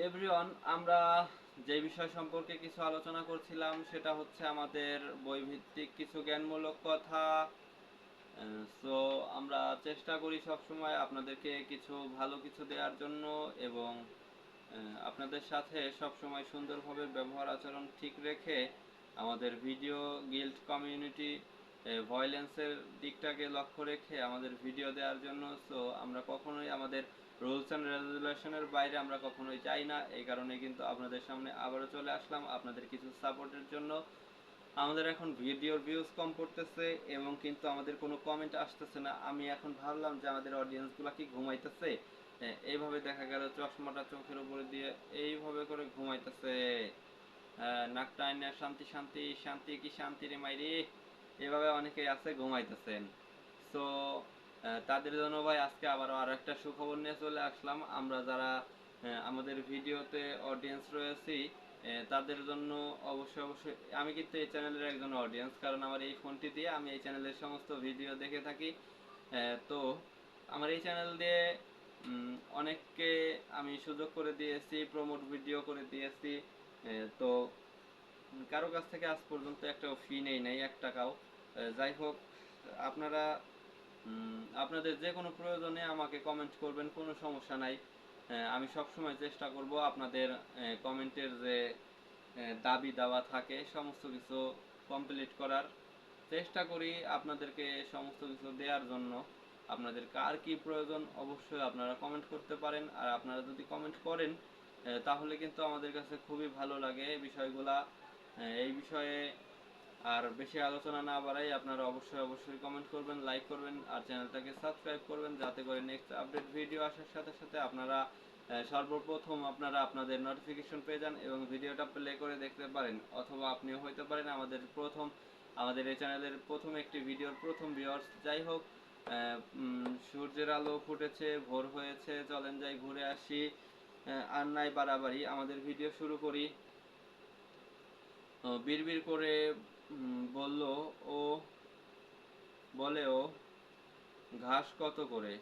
Everyone, আমরা যে বিষয় সম্পর্কে কিছু আলোচনা করছিলাম সেটা হচ্ছে আমাদের বইভিত্তিক কিছু জ্ঞানমূলক কথা। সো আমরা চেষ্টা করি সবসময় আপনাদেরকে কিছু ভালো কিছু দেওয়ার জন্য এবং আপনাদের সাথে সবসময় সুন্দরভাবে ব্যবহার আচরণ ঠিক রেখে আমাদের ভিডিও গিল্ড কমিউনিটি ভয়েলেন্সের দিকটাকে লক্ষ্য রেখে আমাদের ভিডিও দেওয়ার জন্য। সো আমরা কখনোই আমাদের রুলস অ্যান্ড রেগুলেশনের বাইরে আমরা কখনোই যাই না। এই কারণে কিন্তু আপনাদের সামনে আবারও চলে আসলাম আপনাদের কিছু সাপোর্টের জন্য। আমাদের এখন ভিডিওর ভিউজ কম পড়তেছে এবং কিন্তু আমাদের কোনো কমেন্ট আসতেছে না। আমি এখন ভাবলাম যে আমাদের অডিয়েন্সগুলো কি ঘুমাইতেছে। এইভাবে দেখা গেল চশমাটা চোখের উপরে দিয়ে এইভাবে করে ঘুমাইতেছে। নাকটা আইনা শান্তি শান্তি শান্তি কি শান্তি রে মাইরি, এভাবে অনেকেই আছে ঘুমাইতেছেন। সো তাদের জন্য ভাই আজকে আবারও আরো একটা সুখবর নিয়ে চলে আসলাম। আমরা যারা আমাদের ভিডিওতে অডিয়েন্স রয়েছি তাদের জন্য অবশ্যই অবশ্যই আমি কিন্তু এই চ্যানেলের একজন অডিয়েন্স, কারণ আমার এই ফোনটি দিয়ে আমি এই চ্যানেলের সমস্ত ভিডিও দেখে থাকি। তো আমার এই চ্যানেল দিয়ে অনেককে আমি সুযোগ করে দিয়েছি, প্রমোট ভিডিও করে দিয়েছি। তো কারো কাছ থেকে আজ পর্যন্ত একটা ফি নেই নাই, 1 টাকাও। যাই হোক, আপনারা আপনাদের যে কোনো প্রয়োজনে আমাকে কমেন্ট করবেন, কোনো সমস্যা নাই। আমি সবসময় চেষ্টা করব আপনাদের কমেন্টের যে দাবি দাওয়া থাকে সমস্ত কিছু কমপ্লিট করার চেষ্টা করি, আপনাদেরকে সমস্ত কিছু দেওয়ার জন্য। আপনাদের কার কি প্রয়োজন অবশ্যই আপনারা কমেন্ট করতে পারেন, আর আপনারা যদি কমেন্ট করেন তাহলে কিন্তু আমাদের কাছে খুবই ভালো লাগে বিষয়গুলা। এই বিষয়ে আর বেশি আলোচনা না বাড়াই, আপনারা অবশ্যই অবশ্যই কমেন্ট করবেন, লাইক করবেন আর চ্যানেলটাকে সাবস্ক্রাইব করবেন, যাতে করে নেক্সট আপডেট ভিডিও আসার সাথে সাথে আপনারা সর্বপ্রথম আপনারা আপনাদের নোটিফিকেশন পেয়ে যান এবং ভিডিওটা প্লে করে দেখতে পারেন। অথবা আপনিও হইতে পারেন আমাদের এই চ্যানেলের প্রথম একটি ভিডিওর প্রথম ভিউয়ার্স। যাই হোক, সূর্যের আলো ফুটেছে, ভোর হয়েছে, চলেন যাই ঘুরে আসি। আর নাই বাড়াবাড়ি, আমাদের ভিডিও শুরু করি। বিড়বিড় করে বলল ও, বলে ও, ঘাস কত করে?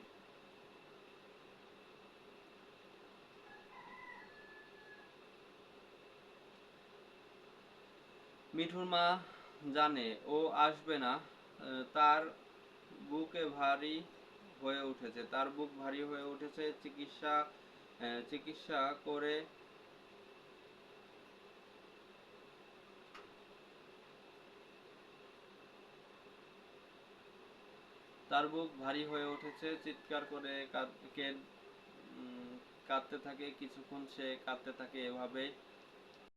মিঠুর মা জানে ও আসবে না। তার বুকে ভারী হয়ে উঠেছে, তার বুক ভারী হয়ে উঠেছে। চিকিৎসা করে তার বুক ভারী হয়ে উঠেছে, চিৎকার করে কাঁদতে থাকে। কিছুক্ষণ সে কাঁদতে থাকে এভাবে।